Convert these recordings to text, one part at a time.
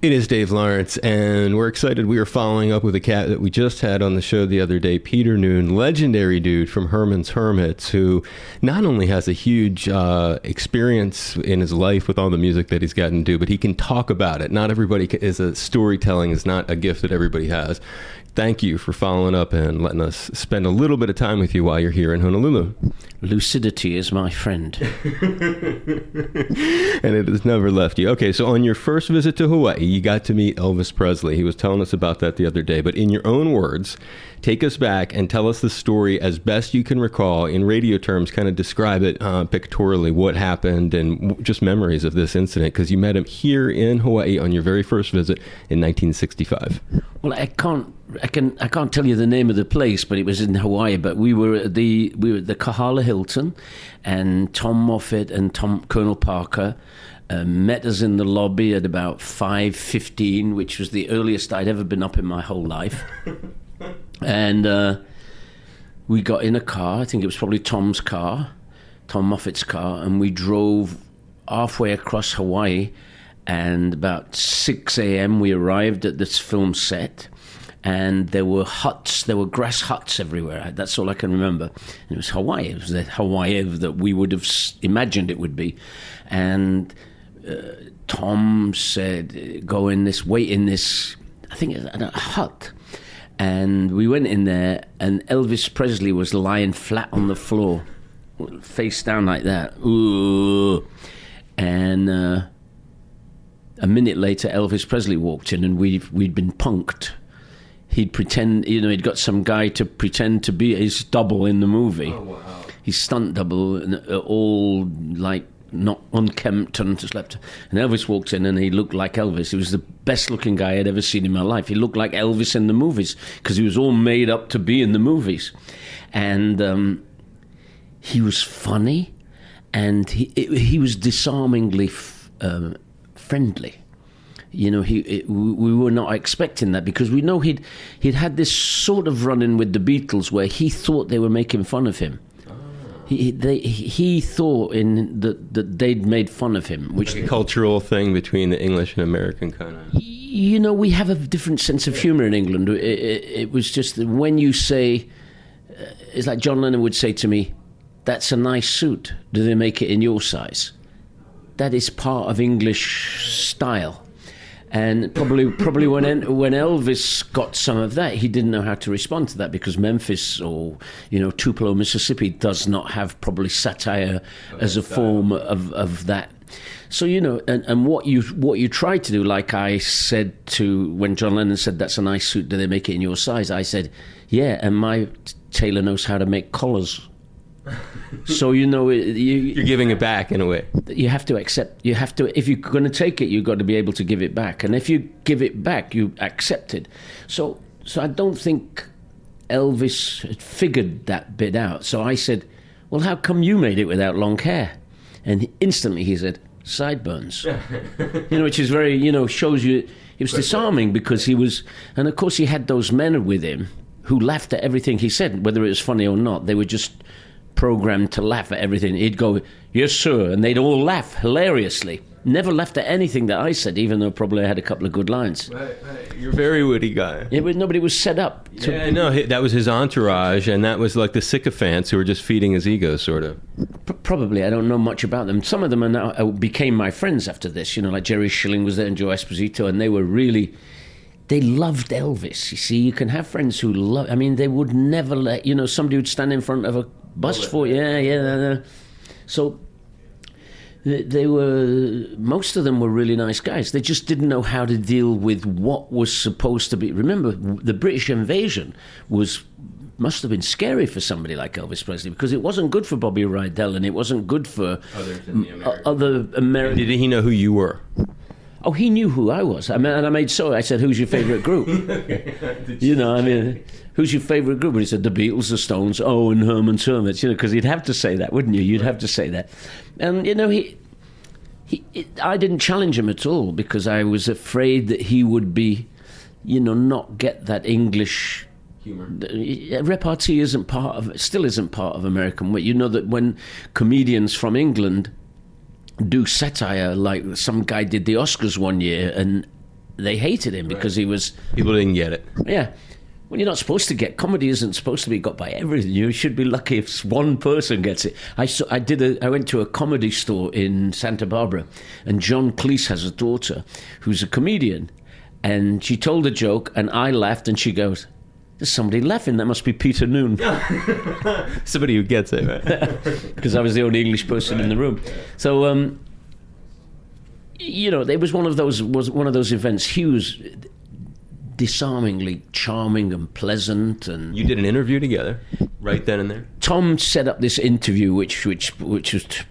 It is Dave Lawrence, and we're excited. We are following up with a cat that we just had on the show the other day, Peter Noone, legendary dude from Herman's Hermits, who not only has a huge experience in his life with all the music that he's gotten to do, but he can talk about it. Not everybody storytelling is not a gift that everybody has. Thank you for following up and letting us spend a little bit of time with you while you're here in Honolulu. Lucidity is my friend. And it has never left you. Okay, so on your first visit to Hawaii, you got to meet Elvis Presley. He was telling us about that the other day. But in your own words, take us back and tell us the story as best you can recall. In radio terms, kind of describe it pictorially, what happened, and just memories of this incident, because you met him here in Hawaii on your very first visit in 1965. Well, I can't tell you the name of the place, but it was in Hawaii. But we were at the Kahala Hilton, and Tom Moffat and Colonel Parker met us in the lobby at about 5:15, which was the earliest I'd ever been up in my whole life. And we got in a car. I think it was probably Tom Moffat's car, and we drove halfway across Hawaii. And about 6 a.m. we arrived at this film set, and there were grass huts everywhere. That's all I can remember. And it was Hawaii. It was the Hawaii that we would have imagined it would be. And Tom said, wait in this, I think it was a hut. And we went in there, and Elvis Presley was lying flat on the floor, face down like that. Ooh. And a minute later, Elvis Presley walked in, and we'd been punked. He'd got some guy to pretend to be his double in the movie. Oh, wow. His stunt double, all like not unkempt and slept. And Elvis walked in, and he looked like Elvis. He was the best looking guy I'd ever seen in my life. He looked like Elvis in the movies because he was all made up to be in the movies. And he was funny, and he was disarmingly friendly. You know, we were not expecting that, because we know he'd had this sort of run-in with the Beatles where he thought they were making fun of him. He thought that they'd made fun of him, which like a cultural thing between the English and American kind of. You know, we have a different sense of humor in England. It was just that when you say, it's like John Lennon would say to me, "That's a nice suit. Do they make it in your size?" That is part of English style. And probably when Elvis got some of that, he didn't know how to respond to that, because Memphis or Tupelo, Mississippi does not have probably satire as a form of that. So and what you try to do, like I said when John Lennon said, "That's a nice suit. Do they make it in your size?" I said, "Yeah, and my tailor knows how to make collars." So you're giving it back in a way. You have to accept. You have to. If you're going to take it, you've got to be able to give it back. And if you give it back, you accept it. So I don't think Elvis had figured that bit out. So I said, "Well, how come you made it without long hair?" And instantly he said, "Sideburns." Which is very, shows you it was disarming, because he was, and of course he had those men with him who laughed at everything he said, whether it was funny or not. They were just programmed to laugh at everything. He'd go, "Yes, sir," and they'd all laugh hilariously. Never laughed at anything that I said, even though probably I had a couple of good lines. Right. You're a very witty guy. Nobody was set up. Yeah, I know. That was his entourage, and that was like the sycophants who were just feeding his ego, sort of. Probably. I don't know much about them. Some of them are now became my friends after this. Like Jerry Schilling was there and Joe Esposito, and they were really... They loved Elvis. You see, you can have friends who love... I mean, they would never let... somebody would stand in front of a bus for... Yeah. So they were... Most of them were really nice guys. They just didn't know how to deal with what was supposed to be... Remember, the British invasion must have been scary for somebody like Elvis Presley, because it wasn't good for Bobby Rydell, and it wasn't good for other Americans. Did he know who you were? Oh, he knew who I was. I said, "Who's your favourite group?" Who's your favourite group? And he said, "The Beatles, the Stones, and Herman's Hermits." Because he'd have to say that, wouldn't you? You'd have to say that. And I didn't challenge him at all, because I was afraid that he would be, not get that English humor. Repartee still isn't part of American way. You know that when comedians from England do satire, like some guy did the Oscars one year, and they hated him because he was... People didn't get it. Yeah. Well, you're not supposed to get... Comedy isn't supposed to be got by everything. You should be lucky if one person gets it. I went to a comedy store in Santa Barbara, and John Cleese has a daughter who's a comedian, and she told a joke, and I laughed, and she goes, "There's somebody laughing. That must be Peter Noone." Somebody who gets it, right? Because I was the only English person in the room. So, it was one of those events. He was disarmingly charming and pleasant, and you did an interview together right then and there. Tom set up this interview, which was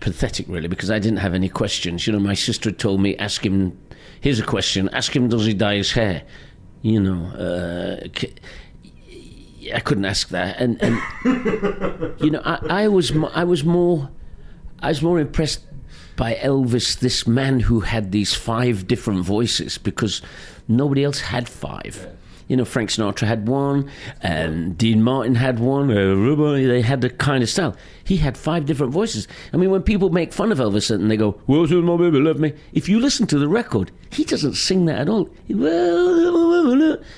pathetic, really, because I didn't have any questions. My sister had told me, ask him. Here's a question: ask him, does he dye his hair? I couldn't ask that, and I was more impressed by Elvis, this man who had these 5 different voices, because nobody else had 5. Frank Sinatra had one, and Dean Martin had one. They had the kind of style. He had 5 different voices. I mean, when people make fun of Elvis and they go, "Well, my baby love me," if you listen to the record, he doesn't sing that at all.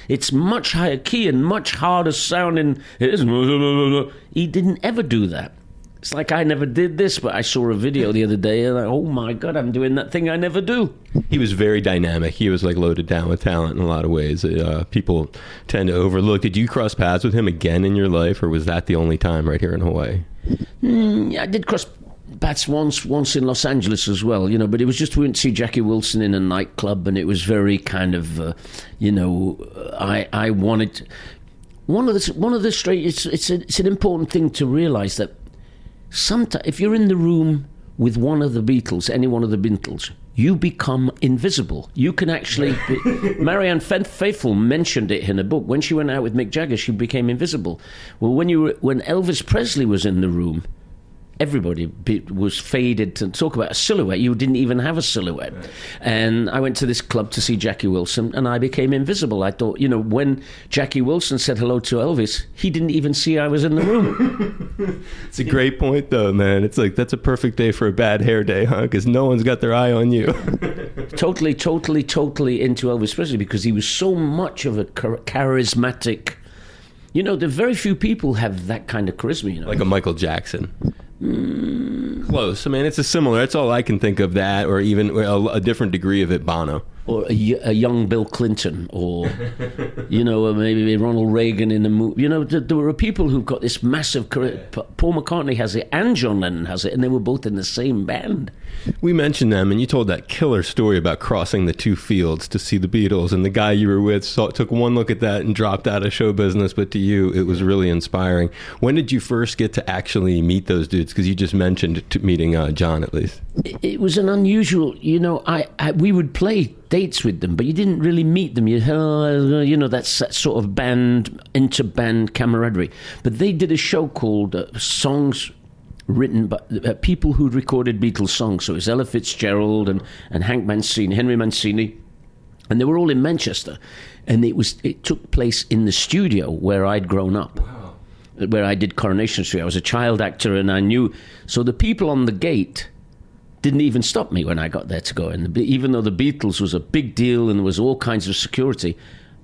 It's much higher key and much harder sounding. He didn't ever do that. It's like I never did this, but I saw a video the other day, and oh my God, I'm doing that thing I never do. He was very dynamic. He was like loaded down with talent in a lot of ways. People tend to overlook. Did you cross paths with him again in your life, or was that the only time right here in Hawaii? I did cross paths once in Los Angeles as well, but it was just we went to see Jackie Wilson in a nightclub, and it was very kind of, I wanted... One of the straight... It's an important thing to realise that sometimes, if you're in the room with one of the Beatles, any one of the Beatles, you become invisible. You can actually... Marianne Faithfull mentioned it in a book. When she went out with Mick Jagger, she became invisible. Well, when Elvis Presley was in the room, everybody was faded. To talk about a silhouette, you didn't even have a silhouette. Right. And I went to this club to see Jackie Wilson, and I became invisible. I thought, when Jackie Wilson said hello to Elvis, he didn't even see I was in the room. It's a great point, though, man. It's like, that's a perfect day for a bad hair day, huh? Because no one's got their eye on you. Totally into Elvis Presley, because he was so much of a charismatic... the very few people have that kind of charisma, Like a Michael Jackson. Close. I mean, it's a similar. That's all I can think of. That, or even a different degree of it, Bono, or a young Bill Clinton, or or maybe Ronald Reagan in the movie. There were people who've got this massive career. Paul McCartney has it, and John Lennon has it, and they were both in the same band. We mentioned them, and you told that killer story about crossing the 2 fields to see the Beatles, and the guy you were with took one look at that and dropped out of show business, but to you, it was really inspiring. When did you first get to actually meet those dudes? Because you just mentioned meeting John, at least. It was an unusual, we would play dates with them, but you didn't really meet them. That's that sort of inter-band camaraderie. But they did a show called Songs Written by people who'd recorded Beatles songs. So it was Ella Fitzgerald and Hank Mancini, Henry Mancini, and they were all in Manchester. And it took place in the studio where I'd grown up. Wow. Where I did Coronation Street. I was a child actor, and I knew. So the people on the gate didn't even stop me when I got there to go in. Even though the Beatles was a big deal and there was all kinds of security,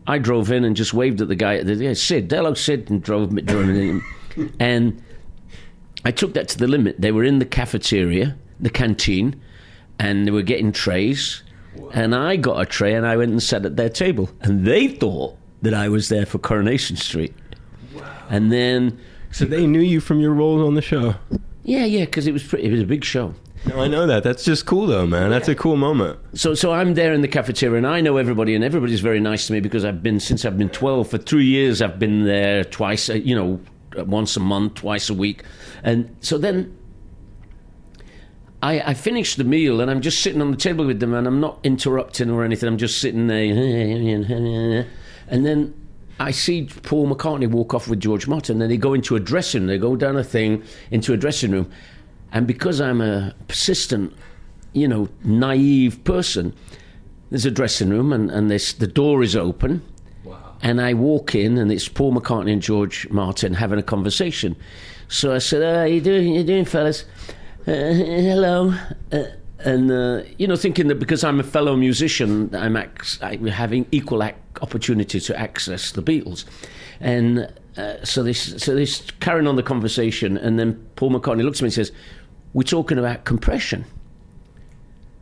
I drove in and just waved at the guy. Sid, hello, Sid, and drove me. And I took that to the limit. They were in the cafeteria, the canteen, and they were getting trays. Wow. And I got a tray, and I went and sat at their table. And they thought that I was there for Coronation Street. Wow. And then... So they knew you from your role on the show? Yeah, because it was a big show. No, I know that. That's just cool, though, man. That's a cool moment. So I'm there in the cafeteria, and I know everybody, and everybody's very nice to me, because since I've been 12, for 3 years, I've been there twice, once a month, twice a week. And so then I finished the meal, and I'm just sitting on the table with them, and I'm not interrupting or anything. I'm just sitting there. And then I see Paul McCartney walk off with George Martin, and they go into a dressing room. They go down a thing into a dressing room. And because I'm a persistent, naive person, there's a dressing room, and the door is open. Wow. And I walk in, and it's Paul McCartney and George Martin having a conversation. So I said, how you doing, fellas? Hello. thinking that because I'm a fellow musician, I'm having equal opportunity to access the Beatles. And so this carrying on the conversation, and then Paul McCartney looks at me and says, "We're talking about compression."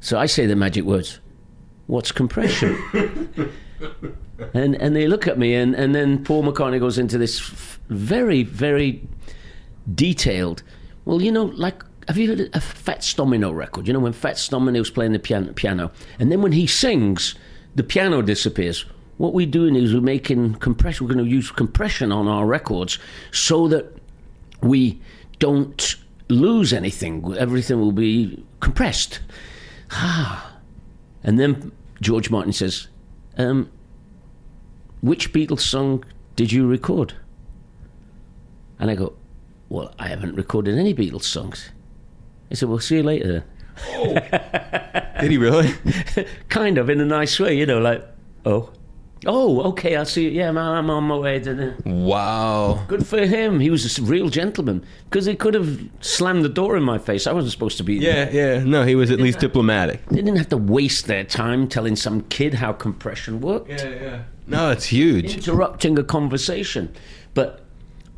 So I say the magic words, "What's compression?" and they look at me, and then Paul McCartney goes into this very, very detailed, well, like, have you heard a Fats Domino record? When Fats Domino was playing the piano, and then when he sings, the piano disappears. What we're doing is we're making compression. We're going to use compression on our records so that we don't lose anything. Everything will be compressed. And then George Martin says, "Which Beatles song did you record?" And I go, "Well, I haven't recorded any Beatles songs." He said, "Well, see you later." Oh. Did he really? Kind of, in a nice way, like, oh, okay, I'll see you. Yeah, I'm on my way. Wow. Good for him. He was a real gentleman, because he could have slammed the door in my face. I wasn't supposed to be there. Yeah. No, he was at least diplomatic. They didn't have to waste their time telling some kid how compression worked. Yeah. No, it's huge. Interrupting a conversation. But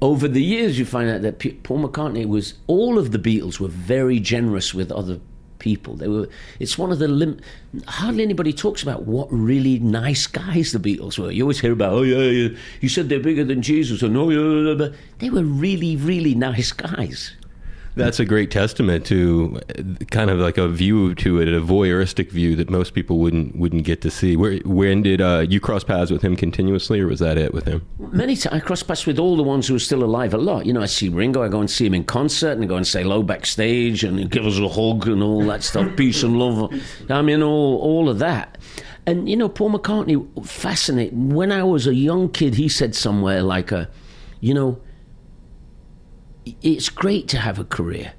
over the years, you find out that Paul McCartney all of the Beatles were very generous with other people. It's one of the hardly anybody talks about what really nice guys the Beatles were. You always hear about, you said they're bigger than Jesus, or no, but they were really, really nice guys. That's a great testament to kind of like a view to it, a voyeuristic view that most people wouldn't get to see. When did you cross paths with him continuously, or was that it with him? Many times I cross paths with all the ones who are still alive a lot. I see Ringo, I go and see him in concert, and I go and say hello backstage, and he gives us a hug and all that stuff, peace and love. I mean, all of that. And, Paul McCartney, fascinating. When I was a young kid, he said somewhere like, it's great to have a career,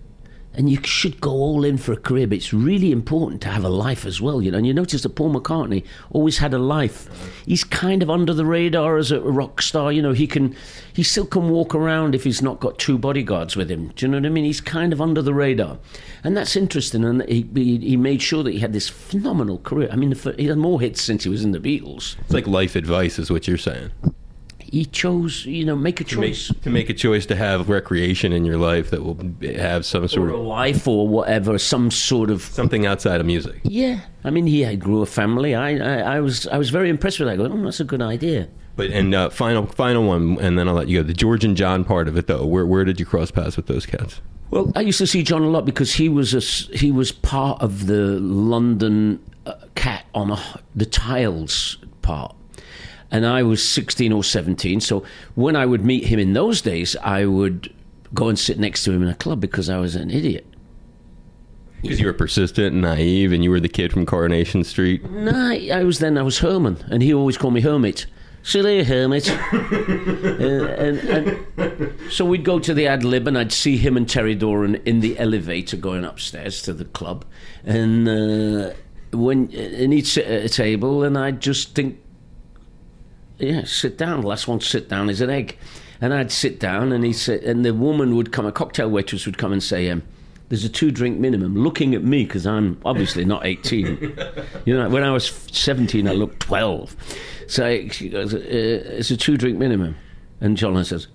and you should go all in for a career, but it's really important to have a life as well, And you notice that Paul McCartney always had a life. He's kind of under the radar as a rock star, he still can walk around if he's not got 2 bodyguards with him. Do you know what I mean? He's kind of under the radar, and that's interesting. And he made sure that he had this phenomenal career. I mean, he had more hits since he was in the Beatles. It's like life advice, is what you're saying. He chose, make a choice. To make a choice to have recreation in your life that will have some sort of a life or whatever, some sort of something outside of music. Yeah, I mean, he grew a family. I was very impressed with that. I go, that's a good idea. But final one, and then I'll let you go. The George and John part of it, though. Where did you cross paths with those cats? Well, I used to see John a lot because he was part of the London cat on the Tiles part. And I was 16 or 17, so when I would meet him in those days, I would go and sit next to him in a club because I was an idiot. Because you were persistent and naive, and you were the kid from Coronation Street? No, I was Herman, and he always called me Hermit. Silly Hermit. and so we'd go to the Ad Lib, and I'd see him and Terry Doran in the elevator going upstairs to the club. And he'd sit at a table, and I'd just think, sit down. The last one to sit down is an egg. And I'd sit down, and and the woman would come, a cocktail waitress would come and say, there's a 2-drink minimum, looking at me because I'm obviously not 18. When I was 17, I looked 12. So she goes, it's a 2-drink minimum. And John says,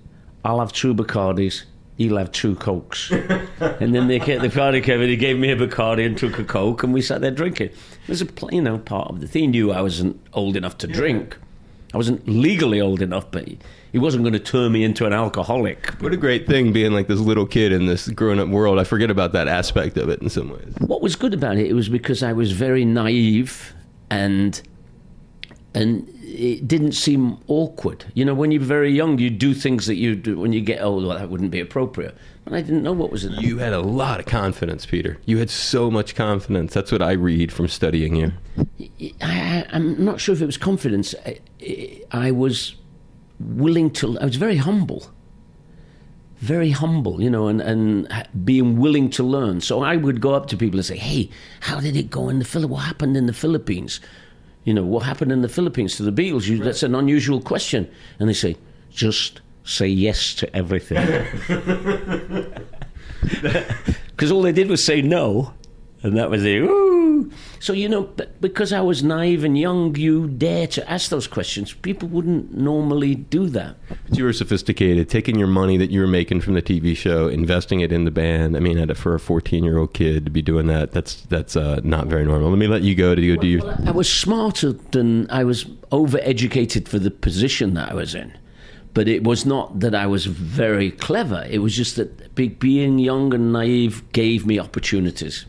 I'll have 2 Bacardis, he'll have 2 Cokes. And then the party came, and he gave me a Bacardi and took a Coke, and we sat there drinking. It was part of the thing. He knew I wasn't old enough to drink. I wasn't legally old enough, but he wasn't going to turn me into an alcoholic. What a great thing being like this little kid in this grown-up world. I forget about that aspect of it in some ways. What was good about it was because I was very naive, and it didn't seem awkward. When you're very young, you do things that you do when you get older. Well, that wouldn't be appropriate. But I didn't know what was in it. You had a lot of confidence, Peter. You had so much confidence. That's what I read from studying you. I'm not sure if it was confidence. I was willing to... I was very humble. Very humble, and being willing to learn. So I would go up to people and say, hey, how did it go in the Philippines? What happened in the Philippines? What happened in the Philippines to the Beatles? That's an unusual question. And they say, just say yes to everything. Because all they did was say no. And that was it. Ooh. So, because I was naive and young, you dare to ask those questions. People wouldn't normally do that. But you were sophisticated, taking your money that you were making from the TV show, investing it in the band. I mean, for a 14-year-old kid to be doing that, that's not very normal. Let me let you go to do your... Well, I was smarter than... I was overeducated for the position that I was in. But it was not that I was very clever. It was just that being young and naive gave me opportunities.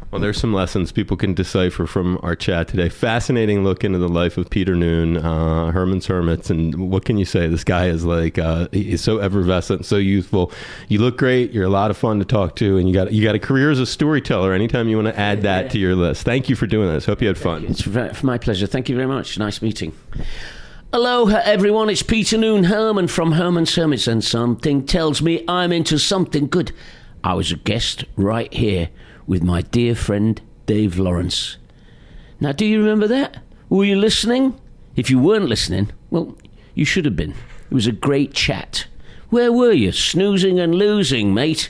Well, there's some lessons people can decipher from our chat today. Fascinating look into the life of Peter Noone, Herman's Hermits, and what can you say? This guy is he's so effervescent, so youthful. You look great. You're a lot of fun to talk to, and you got a career as a storyteller. Anytime you want to add that to your list. Thank you for doing this. Hope you had fun. It's my pleasure. Thank you very much. Nice meeting. Aloha, everyone. It's Peter Noone Herman from Herman's Hermits, and something tells me I'm into something good. I was a guest right here with my dear friend Dave Lawrence. Now, do you remember that? Were you listening? If you weren't listening, well, you should have been. It was a great chat. Where were you? Snoozing and losing, mate.